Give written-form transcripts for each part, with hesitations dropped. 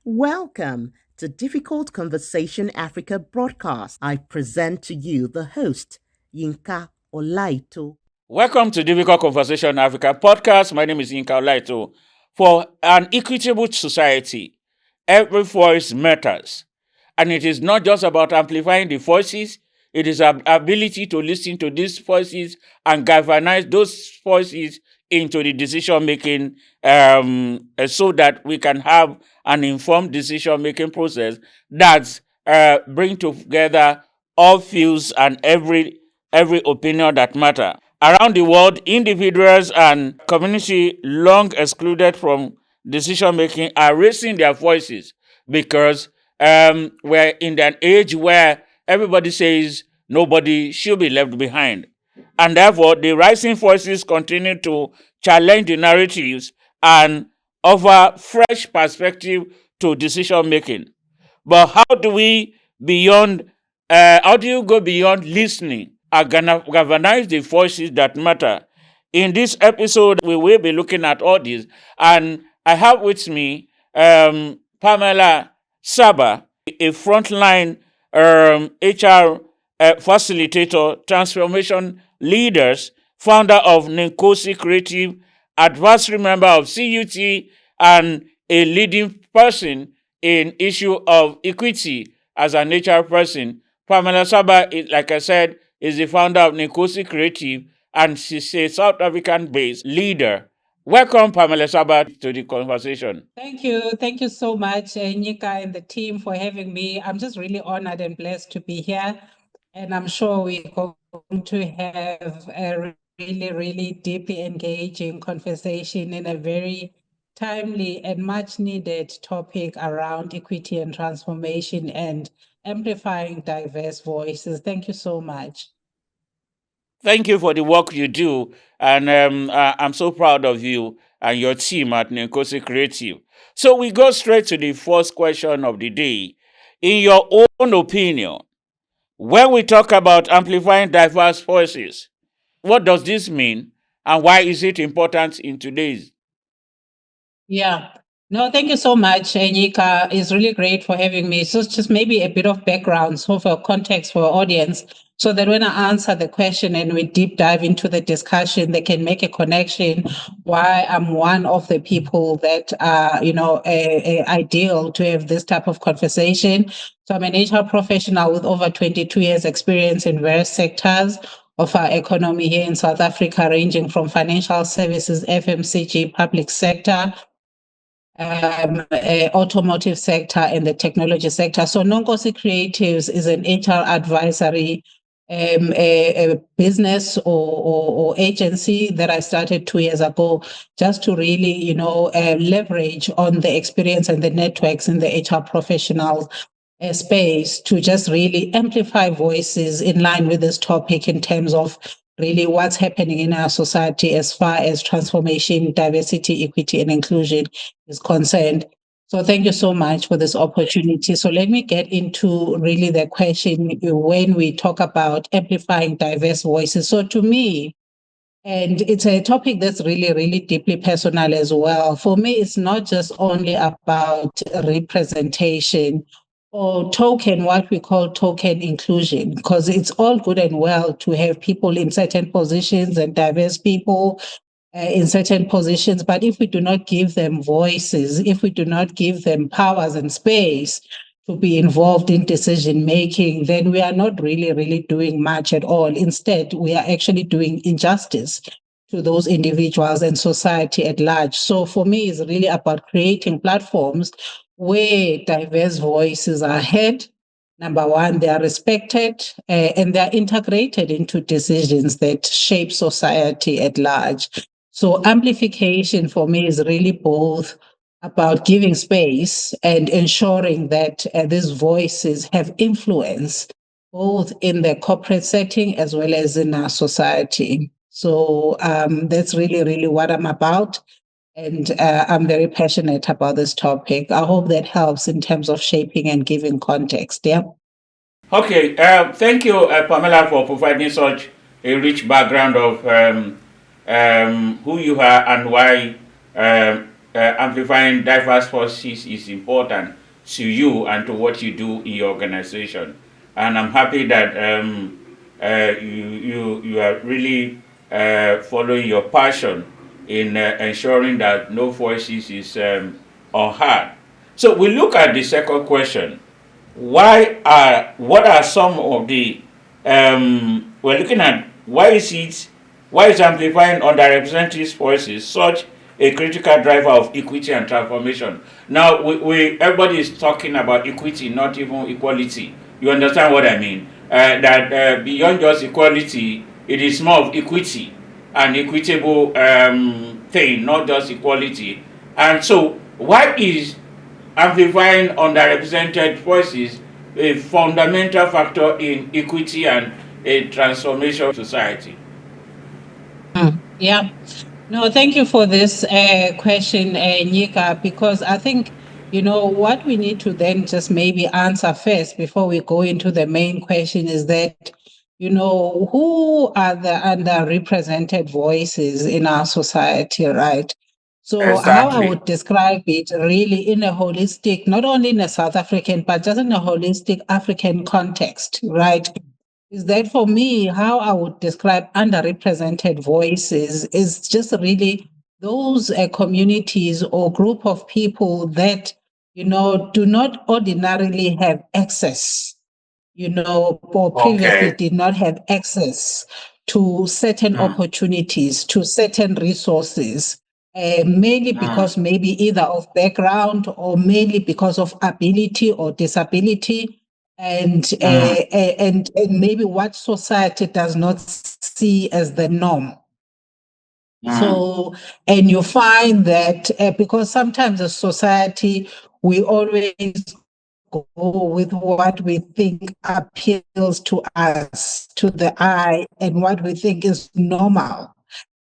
Welcome to Difficult Conversation Africa broadcast. I present to you the host, Yinka Olaito. Welcome to Difficult Conversation Africa podcast. My name is Yinka Olaito. For an equitable society, every voice matters. And it is not just about amplifying the voices, it is our ability to listen to these voices and galvanize those voices into the decision-making so that we can have an informed decision-making process that bring together all views and every opinion that matter. Around the world, individuals and community long excluded from decision-making are raising their voices because we're in an age where everybody says nobody should be left behind. And therefore, the rising voices continue to challenge the narratives and offer fresh perspective to decision making. But how do you go beyond listening and galvanize the voices that matter? In this episode, we will be looking at all this. And I have with me Pamela Xaba, a frontline HR facilitator, transformation leaders, founder of Nkosi Creative, advisory member of CUT, and a leading person in issue of equity as an HR person. Pamela Xaba, like I said, is the founder of Nkosi Creative, and she's a South African-based leader. Welcome, Pamela Xaba, to the conversation. Thank you. Thank you so much, Nika and the team, for having me. I'm just really honored and blessed to be here. And I'm sure we're going to have a really, really deeply engaging conversation in a very timely and much needed topic around equity and transformation and amplifying diverse voices. Thank you so much. Thank you for the work you do, and I'm so proud of you and your team at Nkosi Creative. So we go straight to the first question of the day. In your own opinion, when we talk about amplifying diverse voices, what does this mean, and why is it important in today's? Yeah. No, thank you so much, Nika. It's really great for having me. So just maybe a bit of background, so for context for our audience, so that when I answer the question and we deep dive into the discussion, they can make a connection why I'm one of the people that are, ideal to have this type of conversation. So I'm an HR professional with over 22 years experience in various sectors of our economy here in South Africa, ranging from financial services, FMCG, public sector, automotive sector, and the technology sector. So Nonkosi Creatives is an HR advisory a business or agency that I started 2 years ago, just to really, leverage on the experience and the networks in the HR professionals space to just really amplify voices in line with this topic in terms of really what's happening in our society as far as transformation, diversity, equity, and inclusion is concerned. So thank you so much for this opportunity. So let me get into really the question when we talk about amplifying diverse voices. So to me, and it's a topic that's really, really deeply personal as well. For me, it's not just only about representation or what we call token inclusion, because it's all good and well to have people in certain positions and diverse people in certain positions. But if we do not give them voices, if we do not give them powers and space to be involved in decision making, then we are not really, really doing much at all. Instead, we are actually doing injustice to those individuals and society at large. So for me, it's really about creating platforms where diverse voices are heard. Number one, they are respected and they are integrated into decisions that shape society at large. So amplification for me is really both about giving space and ensuring that these voices have influence both in the corporate setting as well as in our society. So that's really, really what I'm about. And I'm very passionate about this topic. I hope that helps in terms of shaping and giving context. Yeah. Okay, thank you, Pamela, for providing such a rich background of who you are and why amplifying diverse voices is important to you and to what you do in your organization. And I'm happy that you are really following your passion in ensuring that no voices is unheard. So we look at the second question. What are some of the we're looking at why is amplifying underrepresented voices such a critical driver of equity and transformation? Now everybody is talking about equity, not even equality. You understand what I mean? That beyond just equality, it is more of equity, an equitable thing, not just equality. And so, why is amplifying underrepresented voices a fundamental factor in equity and a transformation of society? Yeah. No, thank you for this question, Nika, because I think, what we need to then just maybe answer first before we go into the main question is that, who are the underrepresented voices in our society, right? So, how I Exactly. would describe it really in a holistic, not only in a South African, but just in a holistic African context, right? Is that for me, how I would describe underrepresented voices is just really those communities or group of people that, do not ordinarily have access, or previously Okay. did not have access to certain Mm, opportunities, to certain resources, mainly mm, because maybe either of background or mainly because of ability or disability mm, and maybe what society does not see as the norm. mm, So, and you find that because sometimes as society, we always go with what we think appeals to us, to the eye, and what we think is normal.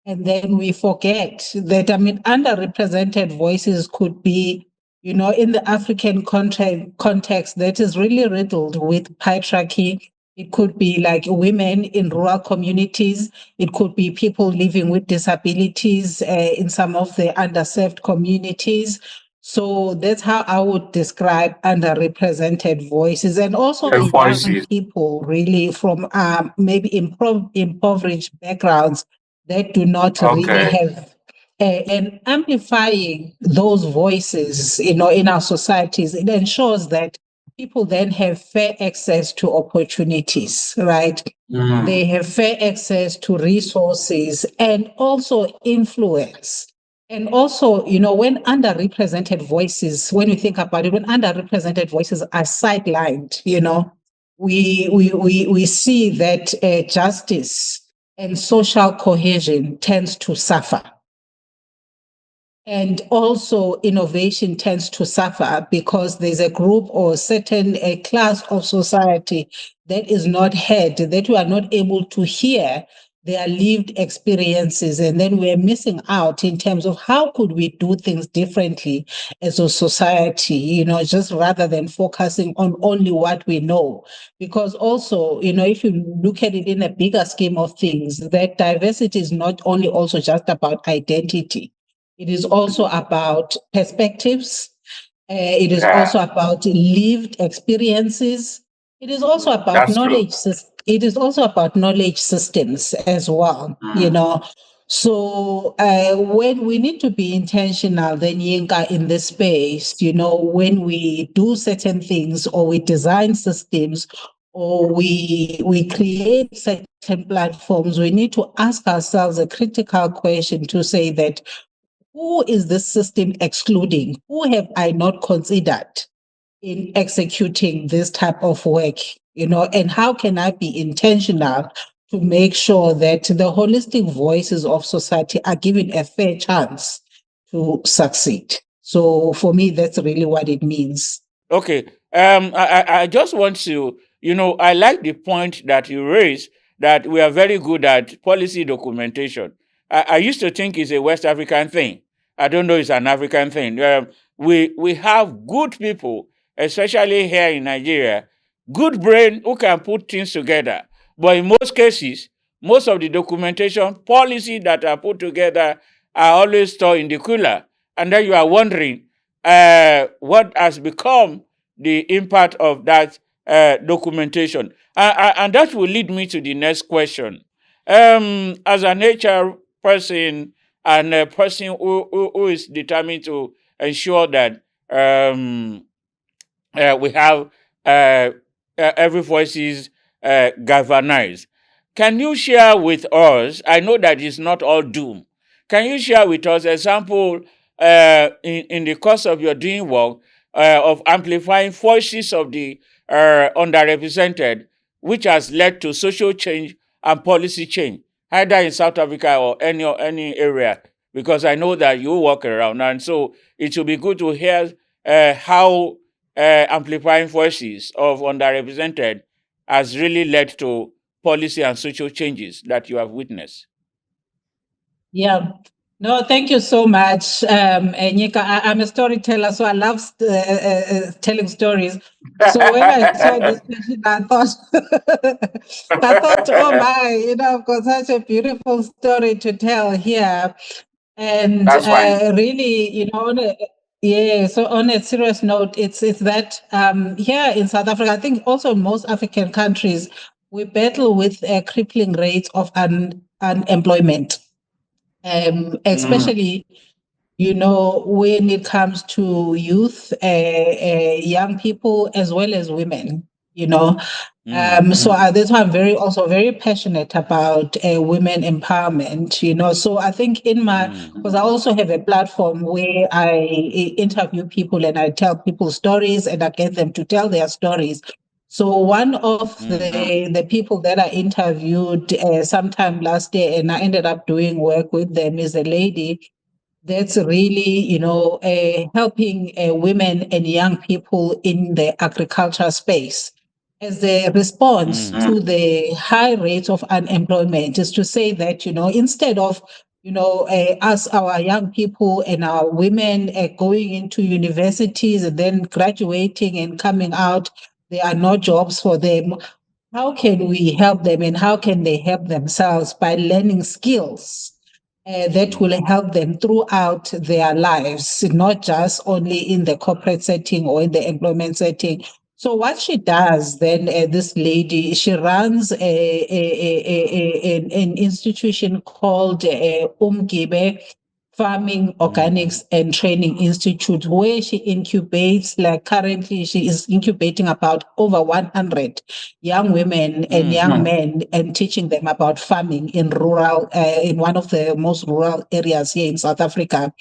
And then we forget that, underrepresented voices could be, in the African context that is really riddled with patriarchy. It could be like women in rural communities. It could be people living with disabilities in some of the underserved communities. So that's how I would describe underrepresented voices, and also the young voices. people, really from maybe impoverished backgrounds that do not really Okay. have and amplifying those voices, in our societies. It ensures that people then have fair access to opportunities, right? Mm, They have fair access to resources and also influence. And also, when underrepresented voices, when you think about it, when underrepresented voices are sidelined, we see that justice and social cohesion tends to suffer. And also, innovation tends to suffer because there's a group or certain a class of society that is not heard, that we are not able to hear their lived experiences. And then we're missing out in terms of how could we do things differently as a society, just rather than focusing on only what we know. Because also, if you look at it in a bigger scheme of things, that diversity is not only also just about identity. It is also about perspectives. It is yeah, also about lived experiences. It is also about that's true. knowledge. It is also about knowledge systems as well. Mm, So when we need to be intentional, then Yinka in this space, when we do certain things or we design systems or we create certain platforms, we need to ask ourselves a critical question to say that who is this system excluding? Who have I not considered in executing this type of work? And how can I be intentional to make sure that the holistic voices of society are given a fair chance to succeed? So for me, that's really what it means. Okay. I just want to, I like the point that you raised that we are very good at policy documentation. I used to think it's a West African thing. I don't know it's an African thing. We have good people, especially here in Nigeria, good brain who can put things together. But in most cases, most of the documentation policy that are put together are always stored in the cooler. And then you are wondering what has become the impact of that documentation. And that will lead me to the next question. As an HR person and a person who is determined to ensure that we have every voice is galvanized. Can you share with us? I know that it's not all doom. Can you share with us example in the course of your doing work of amplifying voices of the underrepresented, which has led to social change and policy change, either in South Africa or any area? Because I know that you walk around, and so it will be good to hear how amplifying voices of underrepresented has really led to policy and social changes that you have witnessed. Yeah. No, thank you so much, Nyika. I'm a storyteller, so I love telling stories. So when I saw this question, I thought, oh my, I've got such a beautiful story to tell here. And That's fine. really, so on a serious note, it's that here in South Africa, I think also in most African countries, we battle with a crippling rate of unemployment. Especially, when it comes to youth, young people, as well as women, So that's why I'm also very passionate about women empowerment, So I think because I also have a platform where I interview people and I tell people stories and I get them to tell their stories. So one of the people that I interviewed sometime last year, and I ended up doing work with them, is a lady that's really, helping women and young people in the agriculture space. As a response to the high rate of unemployment, is to say that, instead of, us, our young people and our women going into universities and then graduating and coming out, there are no jobs for them. How can we help them and how can they help themselves by learning skills that will help them throughout their lives, not just only in the corporate setting or in the employment setting? So what she does then, this lady, she runs an institution called Umgibe Farming, Organics and Training Institute, where she incubates, like currently she is incubating about over 100 young women and young men and teaching them about farming in in one of the most rural areas here in South Africa.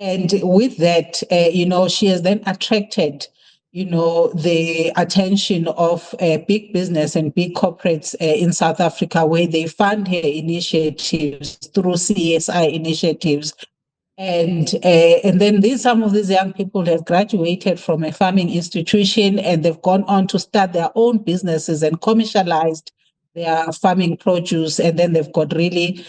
And with that, she has then attracted, the attention of big business and big corporates in South Africa, where they fund her initiatives through CSI initiatives. And then some of these young people have graduated from a farming institution and they've gone on to start their own businesses and commercialized their farming produce, and then they've got really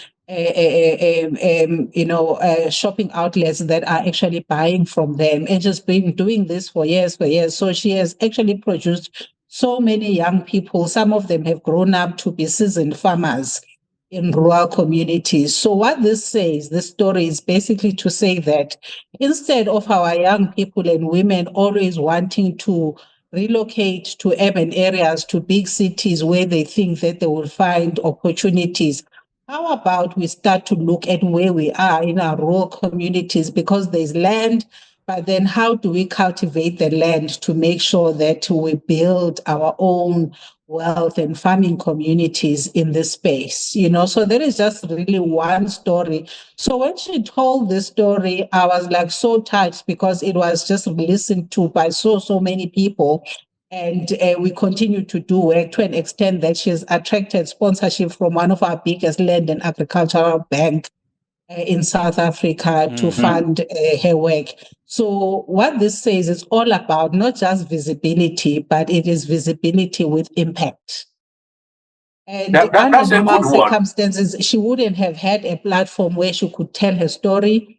shopping outlets that are actually buying from them, and just been doing this for years. So she has actually produced so many young people. Some of them have grown up to be seasoned farmers in rural communities. So what this story is basically to say that instead of our young people and women always wanting to relocate to urban areas, to big cities where they think that they will find opportunities, how about we start to look at where we are in our rural communities, because there's land, but then how do we cultivate the land to make sure that we build our own wealth and farming communities in this space? So there is just really one story. So when she told this story, I was like so touched, because it was just listened to by so many people. And we continue to do work to an extent that she's attracted sponsorship from one of our biggest land and agricultural bank in South Africa to fund her work. So what this says is all about not just visibility, but it is visibility with impact. And under normal circumstances, she wouldn't have had a platform where she could tell her story,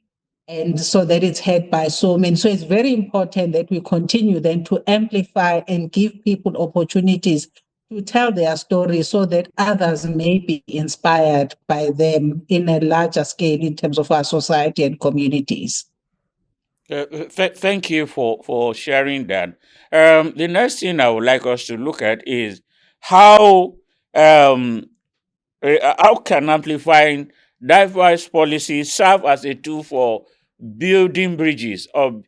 and so that it's heard by so many. So it's very important that we continue then to amplify and give people opportunities to tell their story so that others may be inspired by them in a larger scale in terms of our society and communities. Thank you for sharing that. The next thing I would like us to look at is how um, how can amplifying diverse policies serve as a tool for building bridges or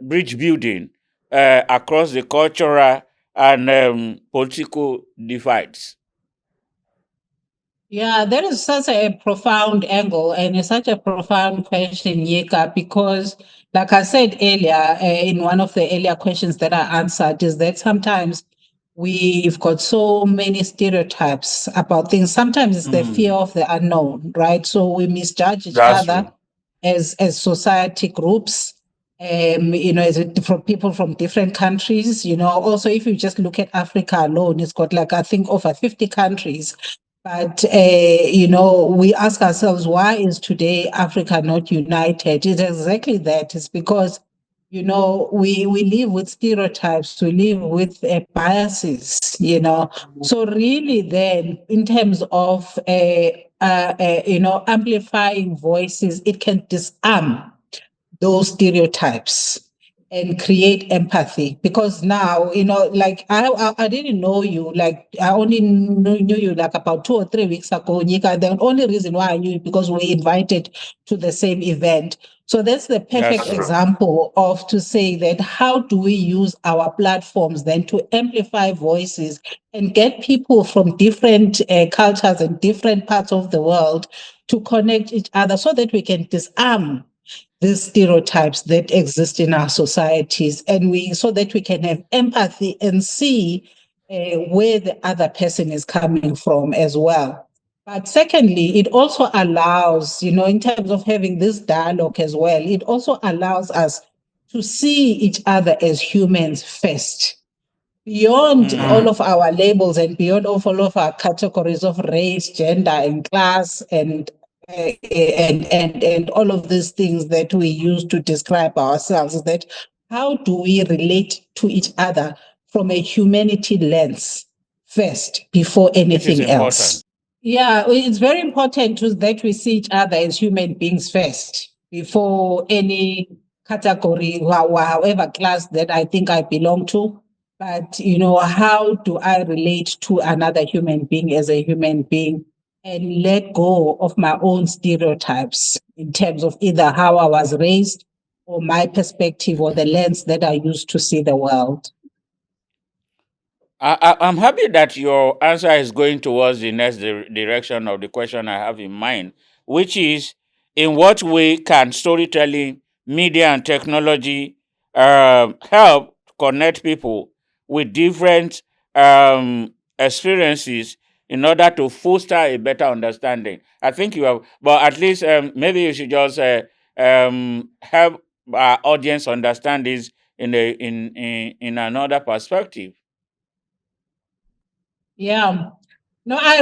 bridge building across the cultural and political divides. Yeah, that is such a profound angle and it's such a profound question, Yeka, because, like I said earlier, in one of the earlier questions that I answered, is that sometimes we've got so many stereotypes about things. Sometimes it's the fear of the unknown, right? So we misjudge each That's other true. as society groups. From people from different countries, also if you just look at Africa alone, it's got like, I think, over 50 countries. But, we ask ourselves, why is today Africa not united? It's exactly that. It's because, we live with stereotypes, we live with biases. So really then, in terms of, amplifying voices, it can disarm those stereotypes and create empathy, because now like I didn't know you, like I only knew you like about 2 or 3 weeks ago, Nika. The only reason why I knew you because we invited to the same event. So that's the That's perfect true. example of to say that how do we use our platforms then to amplify voices and get people from different cultures and different parts of the world to connect each other so that we can disarm these stereotypes that exist in our societies, and we so that we can have empathy and see where the other person is coming from as well. But secondly, it also allows, in terms of having this dialogue as well, it also allows us to see each other as humans first, beyond all of our labels and beyond all of our categories of race, gender, and class, and all of these things that we use to describe ourselves. Is that how do we relate to each other from a humanity lens first before Which is anything important. else? Yeah, it's very important that we see each other as human beings first before any category, however class that I think I belong to. But, how do I relate to another human being as a human being and let go of my own stereotypes in terms of either how I was raised or my perspective or the lens that I use to see the world? I'm happy that your answer is going towards the next direction of the question I have in mind, which is in what way can storytelling, media, and technology help connect people with different experiences in order to foster a better understanding? I think you have, but at least maybe you should just help our audience understand this in another perspective. Yeah. No, I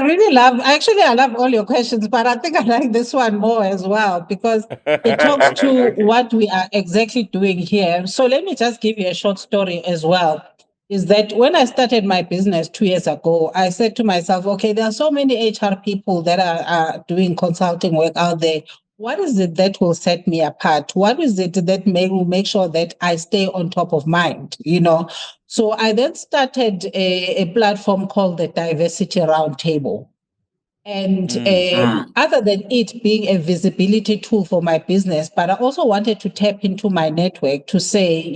love all your questions, but I think I like this one more as well because it talks to what we are exactly doing here. So let me just give you a short story as well. Is that when I started my business 2 years ago, I said to myself, okay, there are so many HR people that are doing consulting work out there. What is it that will set me apart? What is it that will make sure that I stay on top of mind? So I then started a platform called the Diversity Roundtable. And other than it being a visibility tool for my business, but I also wanted to tap into my network to say,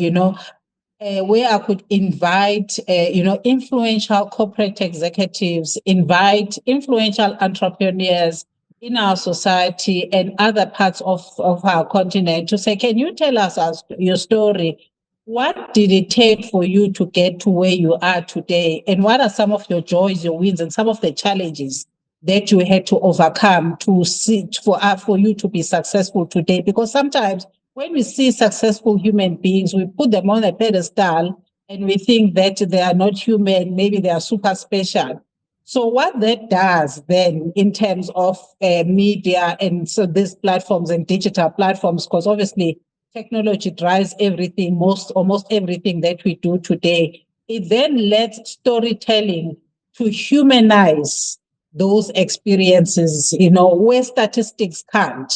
where I could invite, influential corporate executives, invite influential entrepreneurs in our society and other parts of our continent to say, can you tell us your story? What did it take for you to get to where you are today? And what are some of your joys, your wins, and some of the challenges that you had to overcome to see for you to be successful today? Because sometimes when we see successful human beings, we put them on a pedestal and we think that they are not human, maybe they are super special. So what that does then in terms of media and so these platforms and digital platforms, because obviously technology drives everything, almost everything that we do today. it then lets storytelling to humanize those experiences, where statistics can't.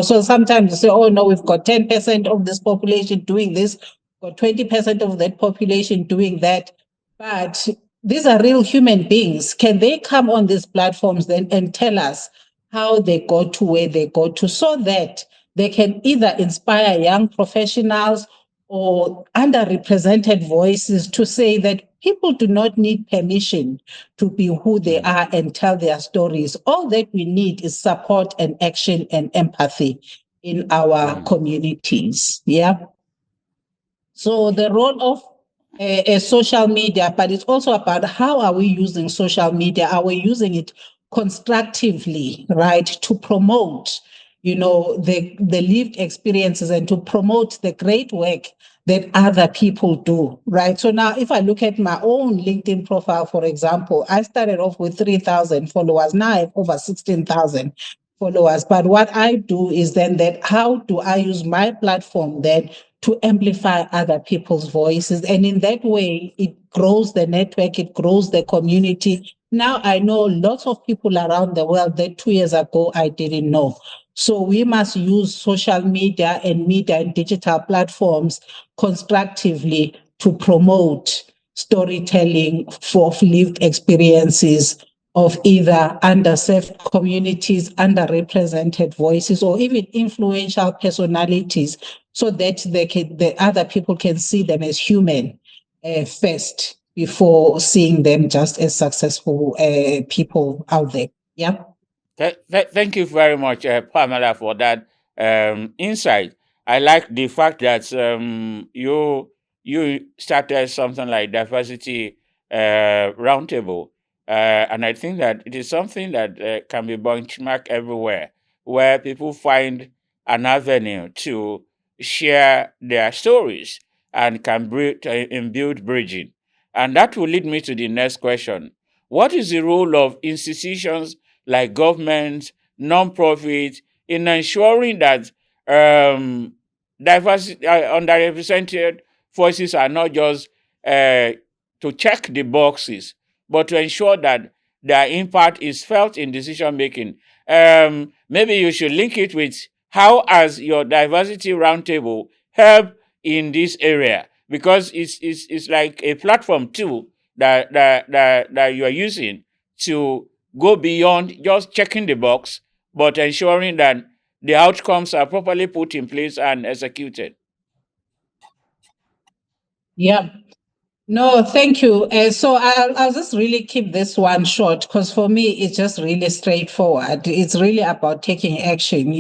So sometimes you say, oh no, we've got 10% of this population doing this, got 20% of that population doing that. But these are real human beings. Can they come on these platforms then and tell us how they got to where they got to, so that they can either inspire young professionals or underrepresented voices to say that people do not need permission to be who they are and tell their stories. All that we need is support and action and empathy in our communities. Yeah. So the role of social media, but it's also about how are we using social media? Are we using it constructively, right, to promote, the lived experiences and to promote the great work that other people do, right? So now, if I look at my own LinkedIn profile, for example, I started off with 3,000 followers. Now I have over 16,000 followers. But what I do is then that how do I use my platform then to amplify other people's voices? And in that way, it grows the network, it grows the community. Now I know lots of people around the world that 2 years ago I didn't know. So we must use social media and digital platforms constructively to promote storytelling for lived experiences of either underserved communities, underrepresented voices, or even influential personalities, so that the other people can see them as human first before seeing them just as successful people out there. Yeah. Thank you very much, Pamela, for that insight. I like the fact that you started something like diversity roundtable, and I think that it is something that can be benchmarked everywhere, where people find an avenue to share their stories and can build bridging. And that will lead me to the next question: what is the role of institutions like government, non-profit, in ensuring that diversity, underrepresented voices are not just to check the boxes, but to ensure that their impact is felt in decision making? Maybe you should link it with how has your diversity roundtable helped in this area, because it's like a platform too that you are using to go beyond just checking the box, but ensuring that the outcomes are properly put in place and executed. Yeah. No, thank you. So I'll just really keep this one short, because for me, it's just really straightforward. It's really about taking action,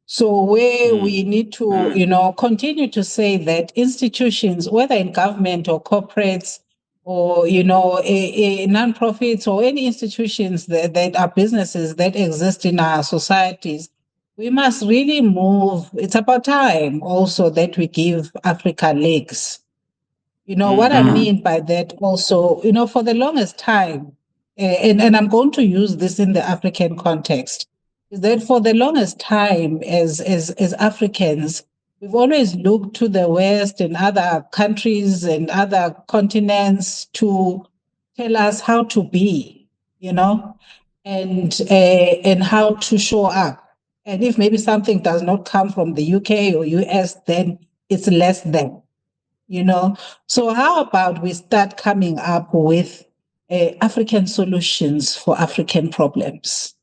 So where we need to, continue to say that institutions, whether in government or corporates or, non-profits or any institutions that are businesses that exist in our societies, we must really move. It's about time also that we give Africa legs. What I mean by that also, for the longest time, and I'm going to use this in the African context, is that for the longest time, as Africans, we've always looked to the West and other countries and other continents to tell us how to be, and how to show up. And if maybe something does not come from the UK or US, then it's less than. So how about we start coming up with African solutions for African problems?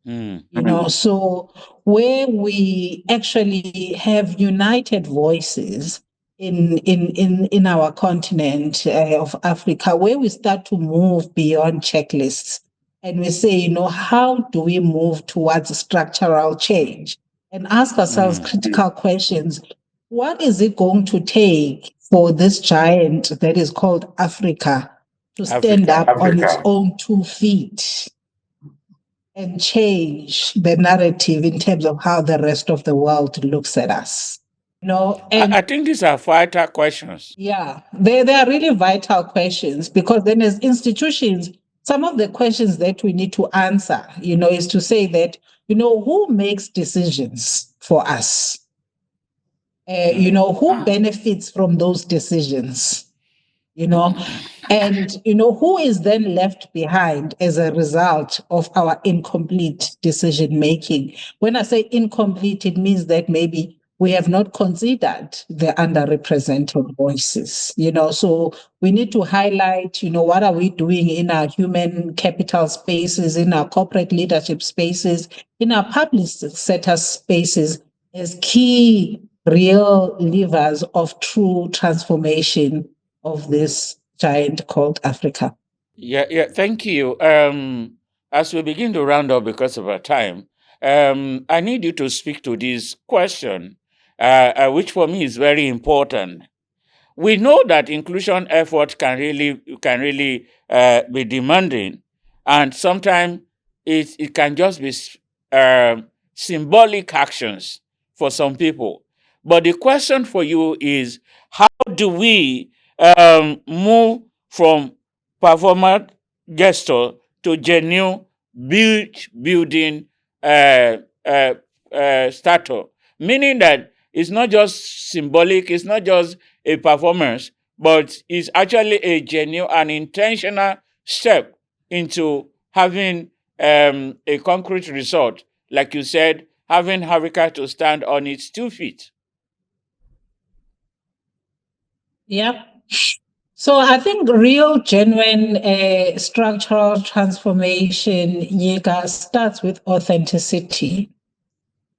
So where we actually have united voices in our continent of Africa, where we start to move beyond checklists, and we say, how do we move towards structural change, and ask ourselves critical questions. What is it going to take for this giant that is called Africa to stand up on its own 2 feet and change the narrative in terms of how the rest of the world looks at us? And I think these are vital questions. yeah, they are really vital questions, because then as institutions, some of the questions that we need to answer, is to say that, who makes decisions for us? Who benefits from those decisions? you know. And, who is then left behind as a result of our incomplete decision making? When I say incomplete, it means that maybe we have not considered the underrepresented voices, so we need to highlight, what are we doing in our human capital spaces, in our corporate leadership spaces, in our public sector spaces as key real levers of true transformation of this giant called Africa. Yeah, thank you. As we begin to round up because of our time, I need you to speak to this question, which for me is very important. We know that inclusion effort can really be demanding, and sometimes it can just be symbolic actions for some people. But the question for you is, how do we move from performance gesture to genuine building uh, uh, stature? Meaning that it's not just symbolic, it's not just a performance, but it's actually a genuine and intentional step into having a concrete result. Like you said, having Africa to stand on its 2 feet. Yeah. So I think real, genuine structural transformation, Yika, starts with authenticity.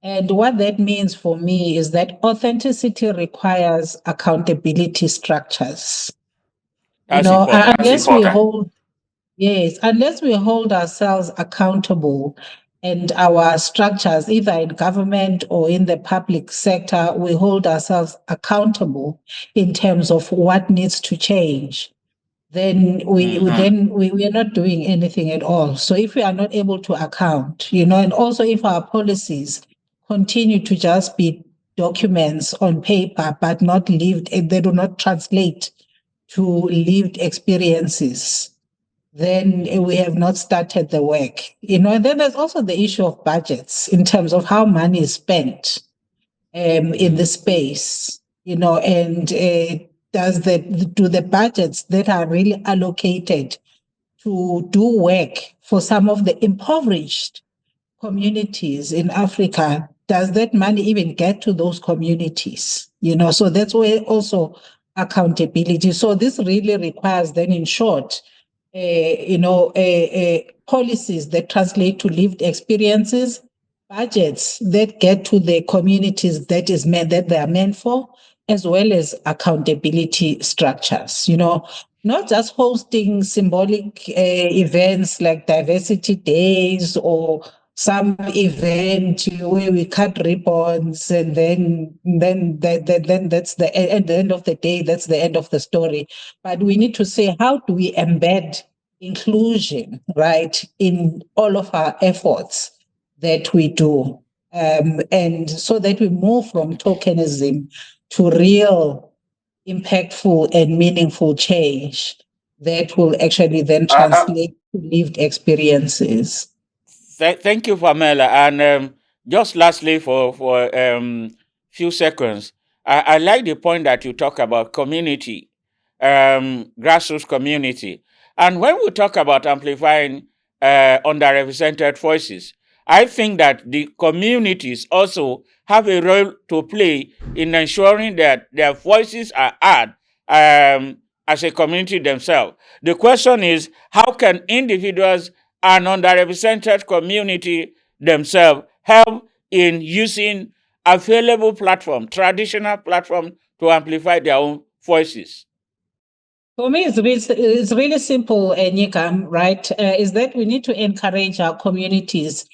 And what that means for me is that authenticity requires accountability structures. That's important. Unless we hold ourselves accountable and our structures, either in government or in the public sector, we hold ourselves accountable in terms of what needs to change, then we are not doing anything at all. So if we are not able to account, and also if our policies continue to just be documents on paper but not lived, and they do not translate to lived experiences, then we have not started the work. And then there's also the issue of budgets in terms of how money is spent in the space, and do the budgets that are really allocated to do work for some of the impoverished communities in Africa, does that money even get to those communities? So that's where also accountability. So this really requires then, in short, policies that translate to lived experiences, budgets that get to the communities that they are meant for, as well as accountability structures. Not just hosting symbolic events like diversity days or some event where we cut ribbons and then that's at the end of the day, that's the end of the story. But we need to say, how do we embed inclusion, right, in all of our efforts that we do, and so that we move from tokenism to real impactful and meaningful change that will actually then translate to lived experiences. Thank you, Pamela. And just lastly, for few seconds, I like the point that you talk about community, grassroots community. And when we talk about amplifying underrepresented voices, I think that the communities also have a role to play in ensuring that their voices are heard as a community themselves. The question is, how can individuals and underrepresented community themselves help in using available platform, traditional platform, to amplify their own voices? For me, it's really simple, Nikam, right? Is that we need to encourage our communities,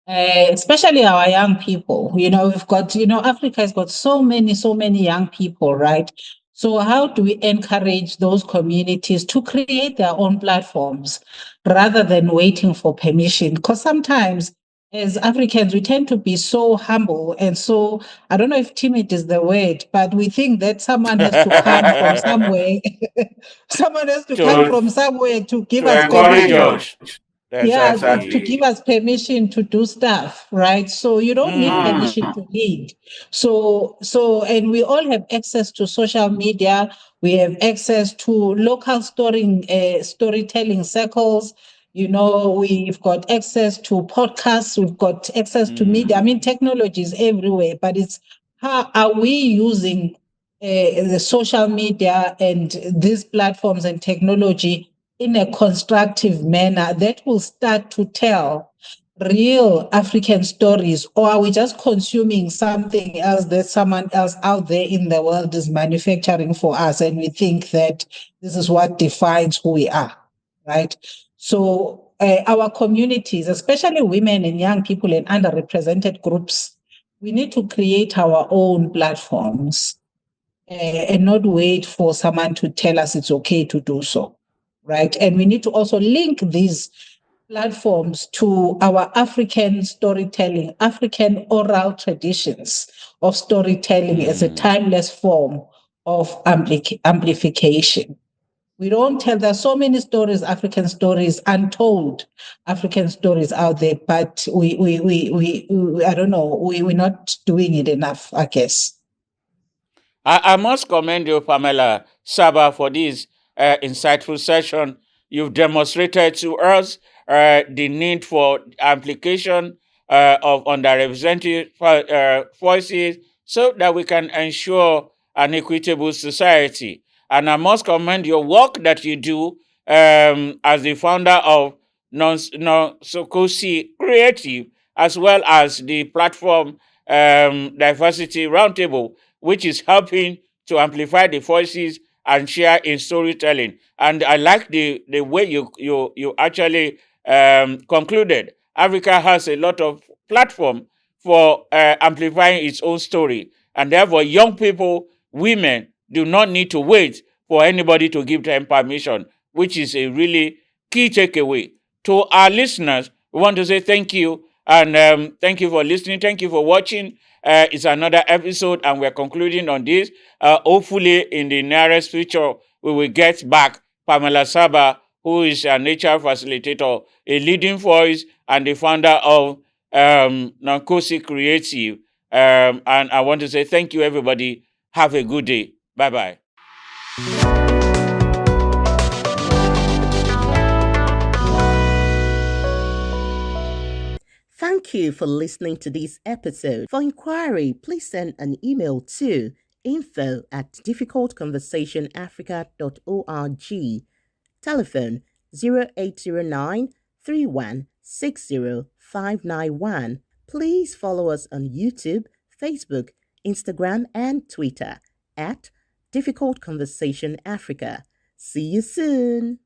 especially our young people. We've got, Africa has got so many young people, right? So how do we encourage those communities to create their own platforms rather than waiting for permission? Because sometimes as Africans, we tend to be so humble and so, I don't know if timid is the word, but we think that someone has to come from somewhere. Someone has to come from somewhere to give To us encourage permission. us. To give us permission to do stuff, right? So you don't need permission to lead. And we all have access to social media. We have access to local storytelling circles. We've got access to podcasts. We've got access to media. I mean, technology is everywhere, but it's how are we using the social media and these platforms and technology in a constructive manner that will start to tell real African stories, or are we just consuming something else that someone else out there in the world is manufacturing for us, and we think that this is what defines who we are, right? So our communities, especially women and young people and underrepresented groups, we need to create our own platforms and not wait for someone to tell us it's okay to do so, right? And we need to also link these platforms to our African storytelling, African oral traditions of storytelling as a timeless form of amplification. We don't tell, there's so many stories, African stories, untold African stories out there, but we I don't know, we're not doing it enough, I guess. I must commend you, Pamela Xaba, for this insightful session. You've demonstrated to us the need for amplification of underrepresented voices so that we can ensure an equitable society. And I must commend your work that you do as the founder of Non-Sokosi Creative, as well as the platform Diversity Roundtable, which is helping to amplify the voices and share in storytelling. And I like the way you actually concluded. Africa has a lot of platform for amplifying its own story, and therefore young people, women, do not need to wait for anybody to give them permission, which is a really key takeaway. To our listeners, we want to say thank you, and thank you for listening. Thank you for watching. It's another episode, and we're concluding on this. Hopefully, in the nearest future, we will get back Pamela Xaba, who is a nature facilitator, a leading voice, and the founder of Nankosi Creative. And I want to say thank you, everybody. Have a good day. Bye-bye. Thank you for listening to this episode. For inquiry, please send an email to info@difficultconversationafrica.org. Telephone 0809 591. Please follow us on YouTube, Facebook, Instagram, and Twitter at Difficult Conversation Africa. See you soon.